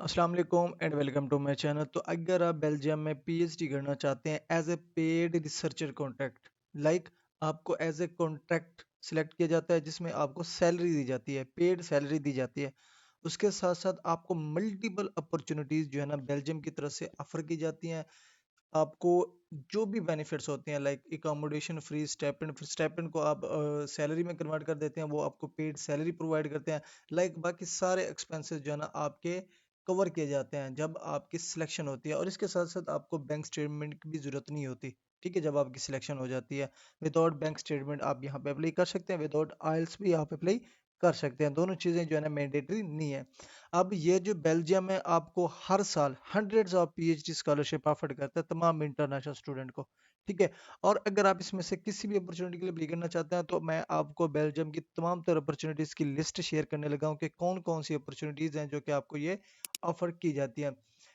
अस्सलाम वालेकुम and welcome to my channel. तो अगर आप बेल्जियम में पीएचडी करना चाहते हैं as a paid researcher contract, like आपको एज ए कॉन्ट्रैक्ट सिलेक्ट किया जाता है जिसमें आपको सैलरी दी जाती है, पेड सैलरी दी जाती है। उसके साथ साथ आपको मल्टीपल अपॉर्चुनिटीज जो है ना बेल्जियम की तरफ से ऑफर की जाती हैं। आपको जो भी बेनिफिट्स होते हैं लाइक एकोमोडेशन फ्री, स्टेपेंड को आप सैलरी में कन्वर्ट कर देते हैं, वो आपको पेड सैलरी प्रोवाइड करते हैं। लाइक बाकी सारे एक्सपेंसेस जो है ना आपके कवर किए जाते हैं जब आपकी सिलेक्शन होती है। और इसके साथ साथ आपको बैंक स्टेटमेंट की भी जरूरत नहीं होती। ठीक है, जब आपकी सिलेक्शन हो जाती है विदाउट बैंक स्टेटमेंट आप यहाँ पे अप्लाई कर सकते हैं, विदाउट आइल्स भी आप अप्लाई कर सकते हैं। दोनों चीज़ें जो है ना मैंडेटरी नहीं है। अब ये जो बेल्जियम है आपको हर साल hundreds of PhD scholarship offer करता है तमाम इंटरनेशनल स्टूडेंट को। ठीक है, और अगर आप इसमें से किसी भी अपॉर्चुनिटी के लिए अप्लाई करना चाहते हैं तो मैं आपको बेल्जियम की तमाम तरह अपॉर्चुनिटीज की लिस्ट शेयर करने लगा हूँ कि कौन कौन सी अपॉर्चुनिटीज हैं जो कि आपको ये ऑफर की जाती है।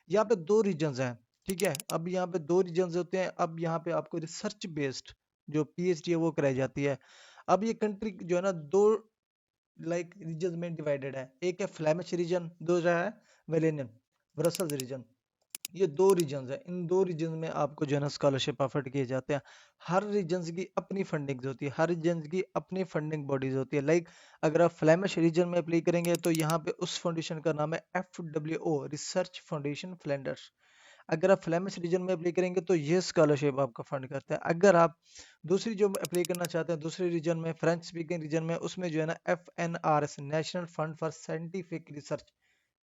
यहाँ पे दो रीजन्स हैं। ठीक है, अब यहाँ पे दो रीजन्स होते हैं। अब यहाँ पे आपको रिसर्च बेस्ड जो पीएचडी है वो कराई जाती है। अब ये कंट्री जो है ना दो रीजन में डिवाइडेड है। एक है फ्लैमिश रीजन, दूसरा है वेलेनियन ब्रसल्स रीजन। ये दो रीजन्स हैं। इन दो रीजन में आपको जो है ना स्कॉलरशिप ऑफर किए जाते हैं। हर रीजन की अपनी फंडिंग होती है, हर रीजन की अपनी फंडिंग बॉडीज होती है। लाइक अगर आप फ्लैमिश रीजन में अप्लाई करेंगे तो यहाँ पे उस फाउंडेशन का नाम है FWO, रिसर्च फाउंडेशन फ्लैंडर्स। अगर आप फ्लैमिश रीजन में अप्लाई करेंगे तो ये स्कॉलरशिप आपका फंड करता है। अगर आप दूसरी जो अप्लाई करना चाहते हैं दूसरे रीजन में, फ्रेंच स्पीकिंग रीजन में, उसमें जो है ना FNRS, national fund for scientific research,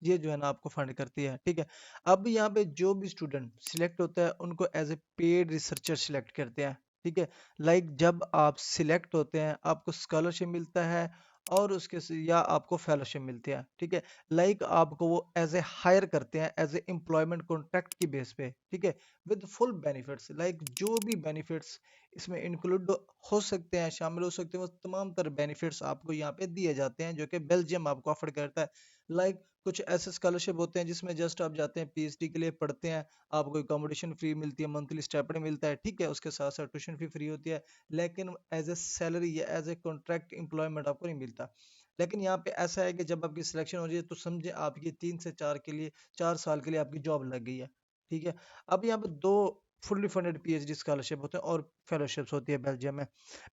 ये जो है ना आपको फंड करती है। ठीक है, अब यहाँ पे जो भी स्टूडेंट सिलेक्ट होता है उनको as a paid researcher select करते हैं। ठीक है, लाइक जब आप सिलेक्ट होते हैं आपको स्कॉलरशिप मिलता है और या आपको फेलोशिप मिलती है। ठीक है, लाइक आपको वो एज ए हायर करते हैं एज ए एम्प्लॉयमेंट कॉन्ट्रैक्ट की बेस पे। ठीक है, विद फुल बेनिफिट्स, लाइक जो भी बेनिफिट्स इसमें इंक्लूड हो सकते हैं, शामिल हो सकते हैं, वो तमाम तरह बेनिफिट्स आपको यहाँ पे दिए जाते हैं जो कि बेल्जियम आपको ऑफर करता है। लाइक कुछ ऐसे स्कॉलरशिप होते हैं जिसमें जस्ट आप जाते हैं पीएचडी के लिए पढ़ते हैं, आपको अकोमोडेशन फ्री मिलती है, मंथली स्टाइपेंड मिलता है। ठीक है, उसके साथ साथ ट्यूशन फी फ्री होती है, लेकिन एज ए सैलरी या एज ए कॉन्ट्रैक्ट एम्प्लॉयमेंट आपको नहीं मिलता। लेकिन यहाँ पे ऐसा है कि जब आपकी सिलेक्शन हो जाए तो समझे आपकी 3 से 4 के लिए 4 साल के लिए आपकी जॉब लग गई है। ठीक है, अब यहाँ पे दो फुल्ली फंडेड पीएचडी स्कॉलरशिप होते हैं और फेलोशिप्स होती है बेल्जियम में।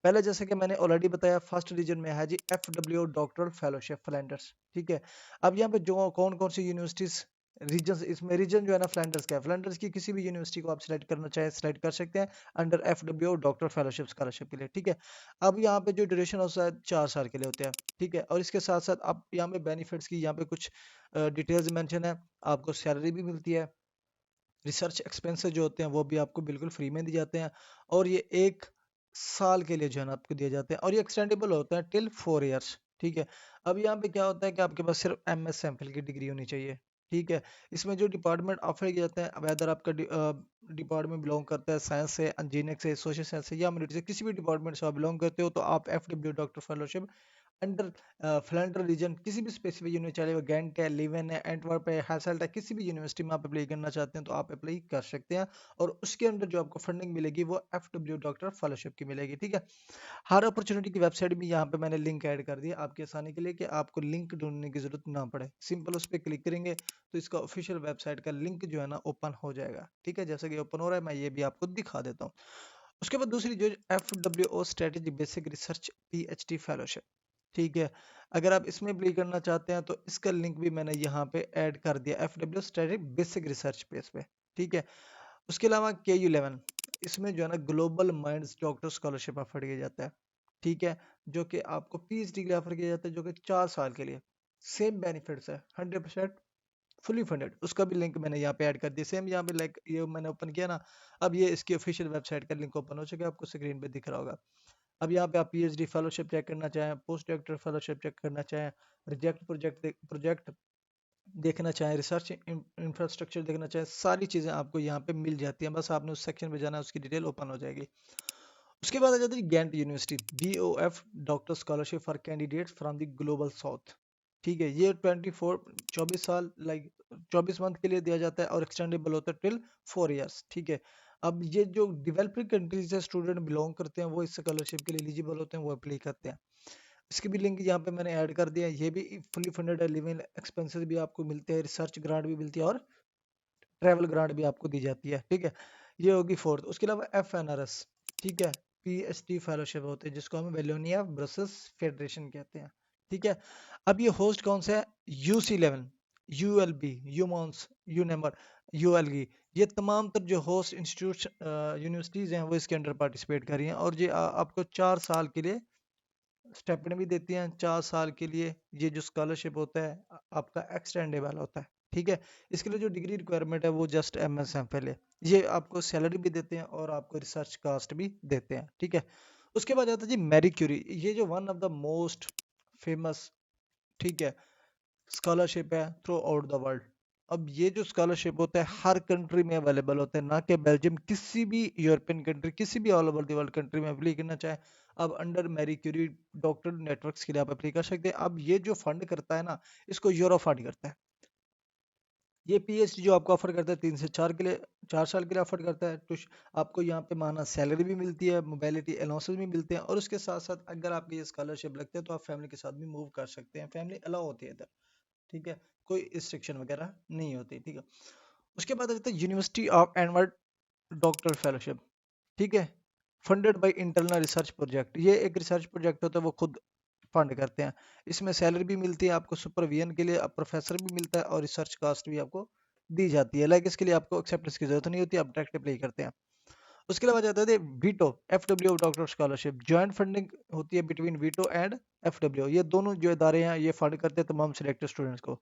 पहले जैसे कि मैंने ऑलरेडी बताया, फर्स्ट रीजन में है जी FWO डॉक्टरल फेलोशिप फ्लैंडर्स। ठीक है, अब यहाँ पे जो कौन कौन सी यूनिवर्सिटीज रीजन, इसमें रीजन जो है ना फ्लैंडर्स का है, फ्लैंडर्स की किसी भी यूनिवर्सिटी को आप सिलेक्ट करना चाहे सिलेक्ट कर सकते हैं under FWO doctor fellowship scholarship के लिए। ठीक है, अब यहाँ पे जो ड्यूरेशन होता है 4 साल के लिए होते हैं। ठीक है, और इसके साथ साथ आप यहाँ पे बेनिफिट्स की यहाँ पे कुछ डिटेल्स मेंशन है। आपको सैलरी भी मिलती है, रिसर्च एक्सपेंसेस जो होते हैं वो भी आपको बिल्कुल फ्री में दिए जाते हैं, और ये 1 साल के लिए जो है ना आपको दिए जाते हैं, और ये एक्सटेंडेबल होता है टिल 4 इयर्स। ठीक है, अब यहाँ पे क्या होता है कि आपके पास सिर्फ MS MPhil की डिग्री होनी चाहिए। ठीक है, इसमें जो डिपार्टमेंट ऑफर किए जाते हैं, वेदर आपका डिपार्टमेंट बिलोंग करता है साइंस से, इंजीनियरिंग से, सोशल साइंस से या मिलिट्री से, किसी भी डिपार्टमेंट से आप बिलोंग करते हो तो आप FW doctor fellowship under Flanders region किसी भी स्पेसिफिक यूनिवर्सिटी, चाहे वो गेंट है, लीवन है, एंटवर्प है, हैसेल्ट है, किसी भी यूनिवर्सिटी में आप अप्लाई करना चाहते हैं तो आप अप्लाई कर सकते हैं। और उसके अंदर जो आपको फंडिंग मिलेगी वो FW डॉक्टर फेलोशिप की मिलेगी। ठीक है, हर अपॉर्चुनिटी की वेबसाइट भी यहाँ पे मैंने लिंक ऐड कर दिया आपकी आसानी के लिए कि आपको लिंक ढूंढने की जरूरत ना पड़े। सिंपल उस पर क्लिक करेंगे तो इसका ऑफिशियल वेबसाइट का लिंक जो है ना ओपन हो जाएगा। ठीक है, जैसे कि ओपन हो रहा है मैं ये भी आपको दिखा देता हूँ। उसके बाद दूसरी जो FWO strategy basic research PhD fellowship. ठीक है, अगर आप इसमें अप्लाई करना चाहते हैं तो इसका लिंक भी मैंने यहाँ पे ऐड कर दिया FWO strategy basic research page पे। ठीक है, उसके अलावा KU11, इसमें जो है ना global minds doctor scholarship offer किया जाता है। ठीक है, जो कि आपको PhD के लिए ऑफर किया जाता है जो कि 4 साल के लिए, सेम बेनिफिट्स है, 100% फुली फंडेड। उसका भी लिंक मैंने यहाँ पे ऐड कर दिया, सेम यहाँ पे लाइक ये मैंने ओपन किया ना, अब ये इसकी ऑफिशियल वेबसाइट का लिंक ओपन हो चुका है, आपको स्क्रीन पे दिख रहा होगा। अब यहाँ पे आप PhD फेलोशिप चेक करना चाहें, पोस्ट डॉक्टर फेलोशिप चेक करना चाहें, रिजेक्ट प्रोजेक्ट देखना चाहें, रिसर्च इंफ्रास्ट्रक्चर देखना चाहें, सारी चीज़ें आपको यहाँ पे मिल जाती हैं। बस आपने उस सेक्शन में जाना है, उसकी डिटेल ओपन हो जाएगी। उसके बाद आ जाती है Ghent University, BOF doctor scholarship for candidates from the global south. ठीक है, ये 24 साल लाइक 24 मंथ के लिए दिया जाता है और एक्सटेंडेबल होता है टिल 4 इयर्स। ठीक है, अब ये जो डेवलपिंग कंट्रीज से स्टूडेंट बिलोंग करते हैं वो इस स्कॉलरशिप के लिए एलिजिबल होते हैं, वो अप्लाई करते हैं। इसकी भी लिंक यहाँ पे मैंने ऐड कर दिया है। ये भी फुली फंडेड है, लिविंग एक्सपेंसेस भी आपको मिलते हैं, रिसर्च ग्रांट भी मिलती है और ट्रैवल ग्रांट भी आपको दी जाती है। ठीक है, ये होगी फोर्थ। उसके अलावा FNRS, ठीक है, PhD फेलोशिप होते हैं जिसको हम वेलोनिया ब्रसेल्स फेडरेशन कहते हैं। ठीक है, अब ये होस्ट कौन सा है? UC11, ULB, यूमॉन्स, यूनेमर, ULG, ये तमाम तर जो होस्ट इंस्टीट्यूट यूनिवर्सिटीज हैं वो इसके अंडर पार्टिसिपेट कर रही हैं, और ये आपको 4 साल के लिए स्टेपन भी देती हैं। 4 साल के लिए ये जो स्कॉलरशिप होता है आपका एक्सटेंडेबल होता है। ठीक है, इसके लिए जो डिग्री रिक्वायरमेंट है वो जस्ट MSMFL है। ये आपको सैलरी भी देते हैं और आपको रिसर्च कास्ट भी देते हैं। ठीक है, उसके बाद आता है जी मैरी क्यूरी, ये जो one of the most famous, ठीक है, स्कॉलरशिप है थ्रू आउट द वर्ल्ड। अब ये जो स्कॉलरशिप होता है हर कंट्री में अवेलेबल होता है, ना कि बेल्जियम, किसी भी यूरोपियन कंट्री, किसी भी all over the world country में अप्लाई करना चाहे अब under Marie Curie doctor networks के लिए आप अप्लाई कर सकते हैं। अब ये जो फंड करता है ना, इसको यूरो फंड करता है। ये PhD जो आपको ऑफर करता है 3 से 4 के लिए, 4 साल के लिए ऑफर करता है, तो आपको यहाँ पे माना सैलरी भी मिलती है, मोबिलिटी अलाउंसेस भी मिलते हैं, और उसके साथ साथ अगर आपके ये स्कॉलरशिप लगते हैं तो आप फैमिली के साथ भी मूव कर सकते हैं, फैमिली अलाउ होती है इधर। ठीक है, कोई रिस्ट्रिक्शन वगैरह नहीं होती। ठीक है, उसके बाद आ जाता है university of Edward doctor fellowship. ठीक है, funded by internal research project, ये एक रिसर्च प्रोजेक्ट होता है, वो खुद फंड करते हैं। इसमें सैलरी भी मिलती है आपको, सुपरविजन के लिए प्रोफेसर भी मिलता है, और रिसर्च कास्ट भी आपको दी जाती है। लाइक इसके लिए आपको एक्सेप्टेंस की जरूरत नहीं होती, आप डायरेक्ट अप्लाई करते हैं। उसके अलावा जाता है veto, FW doctor scholarship, joint funding होती है बिटवीन वीटो एंड FW, ये दोनों जो इदारे हैं ये फंड करते हैं तमाम सिलेक्टेड स्टूडेंट्स को।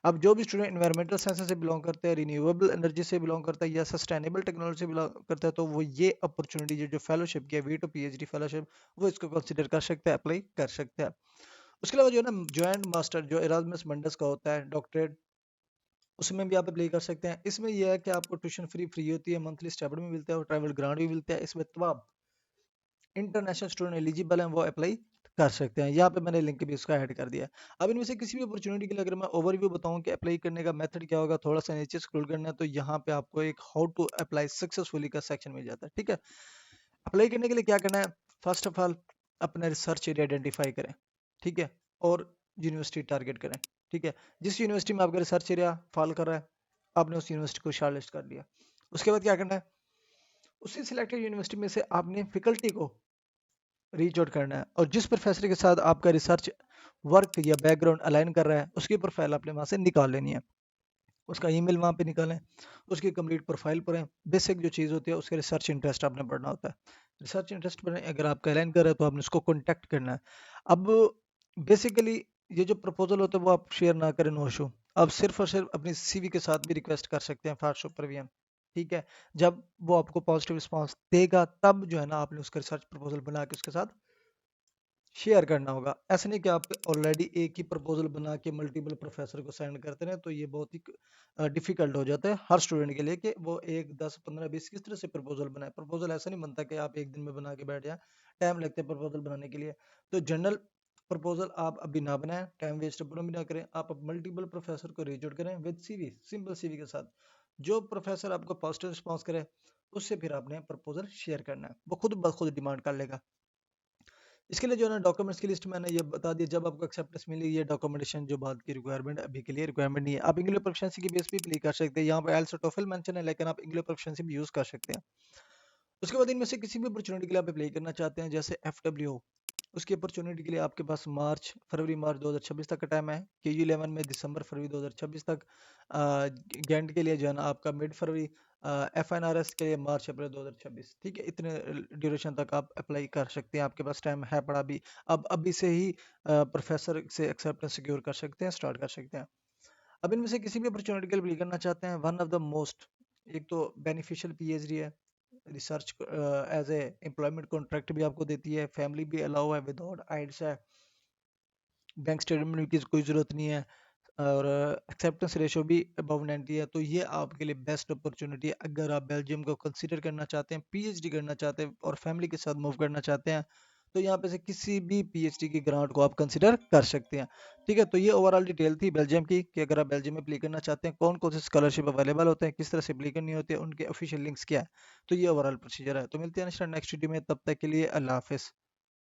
अब जो भी स्टूडेंट इन्वायरमेंटल साइंस से बिलोंग करते हैं, रिन्यूएबल एनर्जी से बिलोंग करता है, या सस्टेनेबल टेक्नोलॉजी से बिलोंग करता है, तो वो ये अपॉर्चुनिटी जो फेलोशिप की है, वीटो PhD फेलोशिप, वो इसको कंसिडर कर सकते हैं, अप्लाई कर सकते हैं। उसके अलावा जो है ना ज्वाइंट मास्टर जो इरास्मस मंडस का होता है डॉक्टरेट, उसमें भी आप अप्लाई कर सकते हैं। इसमें यह है कि आपको ट्यूशन फ्री होती है, मंथली स्टाइपेंड भी मिलता है और ट्रैवल ग्रांट भी मिलता है। इसमें तमाम इंटरनेशनल स्टूडेंट एलिजिबल हैं, वो अप्लाई कर सकते हैं। यहाँ पे मैंने लिंक भी उसका ऐड कर दिया है। अब इनमें से किसी भी अपॉर्चुनिटी के लिए अगर मैं ओवरव्यू बताऊं कि अप्लाई करने का मेथड क्या होगा, थोड़ा सा नीचे स्क्रॉल करना है तो यहाँ पे आपको एक हाउ टू अप्लाई सक्सेसफुली का सेक्शन मिल जाता है। ठीक है, अप्लाई करने के लिए क्या करना है? फर्स्ट ऑफ ऑल अपना रिसर्च एरिया आइडेंटिफाई करें। ठीक है, और यूनिवर्सिटी टारगेट करें। ठीक है, जिस यूनिवर्सिटी में आपका रिसर्च एरिया फॉल कर रहा है, आपने उस यूनिवर्सिटी को शॉर्टलिस्ट कर लिया। उसके बाद क्या करना है? उसी सिलेक्टेड यूनिवर्सिटी में से आपने फैकल्टी को रीच आउट करना है, और जिस प्रोफेसर के साथ आपका रिसर्च वर्क या बैकग्राउंड अलाइन कर रहा है उसकी प्रोफाइल आपने वहां से निकाल लेनी है। उसका ईमेल वहां पे निकालें, उसकी कंप्लीट प्रोफाइल पढ़ें, बेसिक जो चीज़ होती है उसके रिसर्च इंटरेस्ट आपने पढ़ना होता है। रिसर्च इंटरेस्ट पढ़ें, अगर आपका अलाइन कर रहा है तो आपने उसको कॉन्टैक्ट करना है। अब बेसिकली ये जो प्रपोजल होता है वो आप शेयर ना करें, नो इशू। आप सिर्फ और सिर्फ अपनी CV के साथ भी रिक्वेस्ट कर सकते हैं फॉर सुपरविजन। ठीक है, जब वो आपको पॉजिटिव रिस्पांस देगा तब जो है ना आपने उसका रिसर्च प्रपोजल बना के उसके साथ शेयर करना होगा। ऐसा नहीं कि आप ऑलरेडी एक ही प्रपोजल बना के मल्टीपल प्रोफेसर को सेंड करते रहे, तो ये बहुत ही डिफिकल्ट हो जाता है हर स्टूडेंट के लिए कि वो 1 10 15 20 किस तरह से प्रपोजल बनाए। प्रपोजल ऐसा नहीं बनता कि आप एक दिन में बना के बैठ जाए, टाइम लगता है प्रपोजल बनाने के लिए। तो जनरल प्रपोजल आप अभी ना बनाएं, टाइम वेस्ट अपना भी ना करें, आप मल्टीपल प्रोफेसर को रीच आउट करें विद CV, सिंपल CV के साथ। जो प्रोफेसर आपको पॉजिटिव रिस्पॉन्स करे उससे फिर आपने प्रपोजल शेयर करना है, वो खुद ब खुद डिमांड कर लेगा। इसके लिए जो है ना डॉक्यूमेंट्स की लिस्ट मैंने ये बता दी, जब आपको एक्सेप्टेंस मिली ये डॉक्यूमेंटेशन जो बात की रिक्वायरमेंट, अभी के लिए रिक्वायरमेंट नहीं है। आप इंग्लिश प्रोफिशिएंसी की बेस पे अप्लाई कर सकते हैं, यहाँ पे IELTS और TOEFL मेंशन है, लेकिन आप इंग्लिश प्रोफिशिएंसी भी यूज कर सकते हैं। उसके बाद इनमें से किसी भी अपॉर्चुनिटी के लिए आप अप्लाई करना चाहते हैं, जैसे FWO, उसकी अपॉर्चुनिटी के लिए आपके पास फरवरी मार्च 2026 तक का टाइम है। KU11 में दिसंबर फरवरी 2026 तक। गेंट के लिए जो है ना आपका मिड फरवरी। FNRS के लिए मार्च अप्रैल 2026। ठीक है, इतने ड्यूरेशन तक आप अप्लाई कर सकते हैं, आपके पास टाइम है पड़ा भी। अब अभी से ही प्रोफेसर से एक्सेप्टेंस सिक्योर कर सकते हैं, स्टार्ट कर सकते हैं। अब इनमें से किसी भी अपॉर्चुनिटी के लिए अप्लाई करना चाहते हैं, वन ऑफ द मोस्ट, एक तो बेनिफिशियल PhD है, research as a employment contract भी आपको देती है, फैमिली भी अलाउ है, विदाउट आइड्स है, बैंक स्टेटमेंट की कोई ज़रूरत नहीं है, और एक्सेप्टेंस रेशो भी अबव 90 है। तो ये आपके लिए बेस्ट अपॉर्चुनिटी है अगर आप बेल्जियम को कंसीडर करना चाहते हैं, PhD करना चाहते हैं और फैमिली के साथ मूव करना चाहते हैं, तो यहाँ पे से किसी भी PhD की ग्रांट को आप कंसीडर कर सकते हैं। ठीक है, तो ये ओवरऑल डिटेल थी बेल्जियम की, कि अगर आप बेल्जियम में अप्लाई करना चाहते हैं कौन कौन से स्कॉलरशिप अवेलेबल होते हैं, किस तरह से अप्लाई करनी होती है, उनके ऑफिशियल लिंक्स क्या है। तो ये ओवरऑल प्रोसीजर है। तो मिलते हैं नेक्स्ट वीडियो में, तब तक के लिए अल्लाह हाफिज़।